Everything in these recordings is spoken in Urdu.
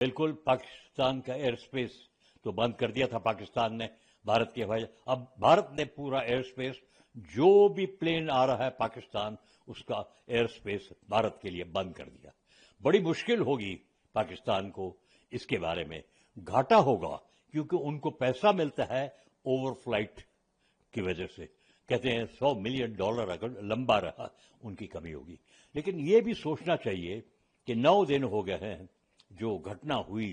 بالکل پاکستان کا ایئر اسپیس تو بند کر دیا تھا پاکستان نے بھارت کے ہوائی، اب بھارت نے پورا ایئر اسپیس، جو بھی پلین آ رہا ہے پاکستان اس کا ایئر اسپیس بھارت کے لیے بند کر دیا. بڑی مشکل ہوگی پاکستان کو اس کے بارے میں، گھاٹا ہوگا کیونکہ ان کو پیسہ ملتا ہے اوور فلائٹ کی وجہ سے. کہتے ہیں $100 ملین اگر لمبا رہا ان کی کمی ہوگی. لیکن یہ بھی سوچنا چاہیے کہ 9 دن ہو گئے ہیں جو گھٹنا ہوئی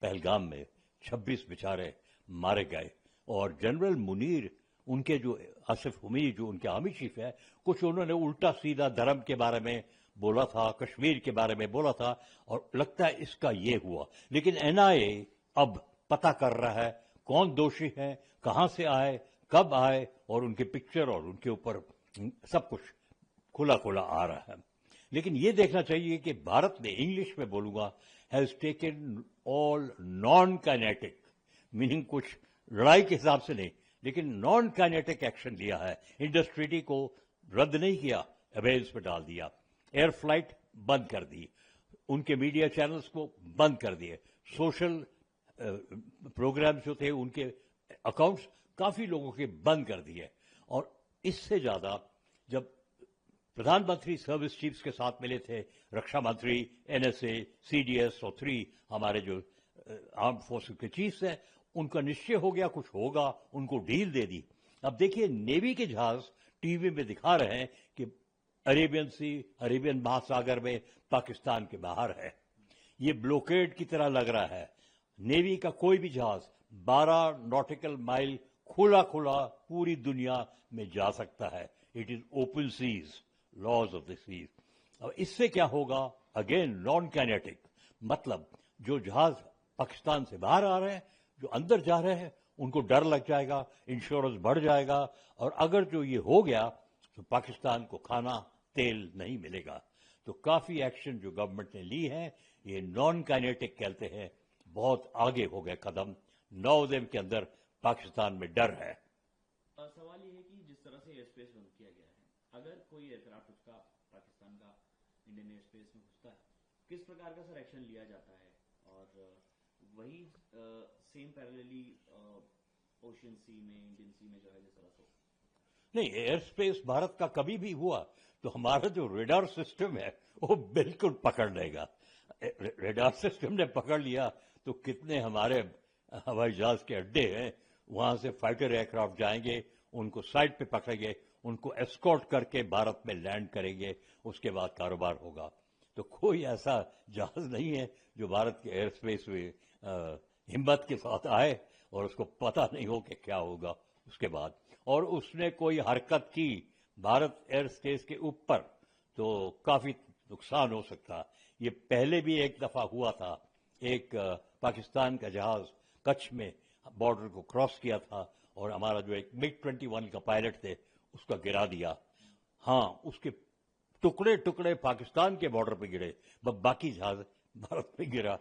پہلگام میں، 26 بیچارے مارے گئے، اور جنرل منیر ان کے جو آصف حمید جو ان کے آرمی چیف ہے، کچھ انہوں نے الٹا سیدھا دھرم کے بارے میں بولا تھا، کشمیر کے بارے میں بولا تھا، اور لگتا ہے اس کا یہ ہوا. لیکن NIA اب پتہ کر رہا ہے کون دوشی ہے، کہاں سے آئے، کب آئے، اور ان کے پکچر اور ان کے اوپر سب کچھ کھلا کھلا آ رہا ہے. لیکن یہ دیکھنا چاہیے کہ بھارت نے، انگلش میں بولوں گا، has taken all non kinetic, meaning کچھ لڑائی کے حساب سے نہیں لیکن نان کائنیٹک ایکشن لیا ہے. انڈسٹری کو رد نہیں کیا، اویلز پہ ڈال دیا، ایئر فلائٹ بند کر دی، ان کے میڈیا چینلز کو بند کر دیے، سوشل پروگرامز جو تھے ان کے اکاؤنٹس کافی لوگوں کے بند کر دیے. اور اس سے زیادہ جب پردھان منتری سروس چیفز کے ساتھ ملے تھے، رکشا منتری، NSA، CDS اور 3 ہمارے جو آرم فورسز کے چیفز ہیں، ان کا نشچے ہو گیا کچھ ہوگا، ان کو ڈیل دے دی. اب دیکھیے نیوی کے جہاز ٹی وی میں دکھا رہے ہیں کہ عربین مہاساگر میں پاکستان کے باہر ہے. یہ بلوکیڈ کی طرح لگ رہا ہے. نیوی کا کوئی بھی جہاز 12 ناٹیکل مائل کھلا کھلا پوری دنیا میں جا سکتا ہے. It is open seas, laws of the seas. اب اس سے کیا ہوگا؟ اگین نان کائنیٹک، مطلب جو جہاز پاکستان سے باہر آ رہے ہیں، جو اندر جا رہے ہیں، ان کو ڈر لگ جائے گا، انشورنس بڑھ جائے گا، اور اگر جو یہ ہو گیا تو پاکستان کو کھانا تیل نہیں ملے گا. تو کافی ایکشن جو گورنمنٹ نے لی ہے، یہ نان کائنیٹک کہتے ہیں، بہت آگے ہو گئے قدم. 9 دن کے اندر پاکستان میں ڈر ہے. سوال یہ ہے کہ جس طرح سے ایئر اسپیس بند کیا گیا ہے، اگر کوئی ایئرکرافٹ اس کا پاکستان کا انڈین ایئر اسپیس میں گھستا ہے، کس پرکار کا سر ایکشن لیا جاتا ہے؟ اور وہی سیم پیرللی اوشین سی میں، انڈین سی میں جو ہے جس طرح سے نہیں، ایئر اسپیس بھارت کا کبھی بھی ہوا تو ہمارا جو ریڈار سسٹم ہے وہ بالکل پکڑ لے گا. ریڈار سسٹم نے پکڑ لیا تو کتنے ہمارے ہوائی جہاز کے اڈے ہیں، وہاں سے فائٹر ایئر کرافٹ جائیں گے، ان کو سائٹ پہ پکڑیں گے، ان کو ایسکورٹ کر کے بھارت میں لینڈ کریں گے، اس کے بعد کاروبار ہوگا. تو کوئی ایسا جہاز نہیں ہے جو بھارت کے ایئر اسپیس میں ہمت کے ساتھ آئے اور اس کو پتہ نہیں ہو کہ کیا ہوگا اس کے بعد. اور اس نے کوئی حرکت کی بھارت ایئر اسپیس کے اوپر تو کافی نقصان ہو سکتا. یہ پہلے بھی ایک دفعہ ہوا تھا، ایک پاکستان کا جہاز کچھ میں بارڈر کو کراس کیا تھا اور ہمارا جو ایک MiG-21 کا پائلٹ تھے اس کا گرا دیا. ہاں، اس کے ٹکڑے ٹکڑے پاکستان کے بارڈر پہ گرے، باقی جہاز بھارت پہ گرا.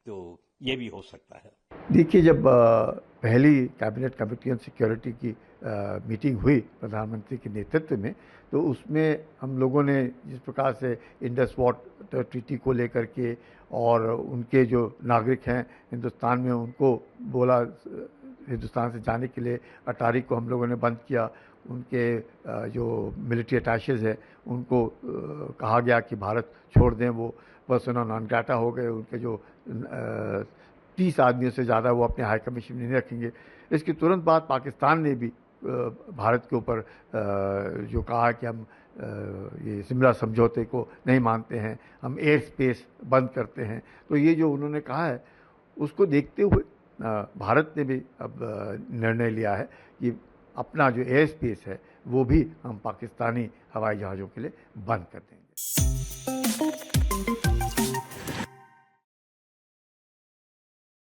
تو یہ بھی ہو سکتا ہے. دیکھیے، جب پہلی کیبنٹ کمیٹی آن سیکیورٹی کی میٹنگ ہوئی پردھان منتری کے نیترتو میں، تو اس میں ہم لوگوں نے جس پرکار سے انڈس واٹر ٹریٹی کو لے کر کے اور ان کے جو ناگرک ہیں ہندوستان میں، ان کو بولا ہندوستان سے جانے کے لیے. اٹاری کو ہم لوگوں نے بند کیا. ان کے جو ملٹری اٹیشز ہیں ان کو کہا گیا کہ بھارت چھوڑ دیں، وہ پرسونا نان گراٹا ہو گئے. ان کے جو 30 آدمیوں سے زیادہ وہ اپنے ہائی کمیشن میں نہیں رکھیں گے. اس کے ترنت بعد پاکستان نے بھی بھارت کے اوپر جو کہا کہ ہم یہ سملا سمجھوتے کو نہیں مانتے ہیں، ہم ایئر اسپیس بند کرتے ہیں. تو یہ جو انہوں نے کہا ہے اس کو دیکھتے ہوئے بھارت نے بھی اب نرنے لیا ہے کہ اپنا جو ایئر اسپیس ہے وہ بھی ہم پاکستانی ہوائی جہازوں کے لیے بند کر دیں گے.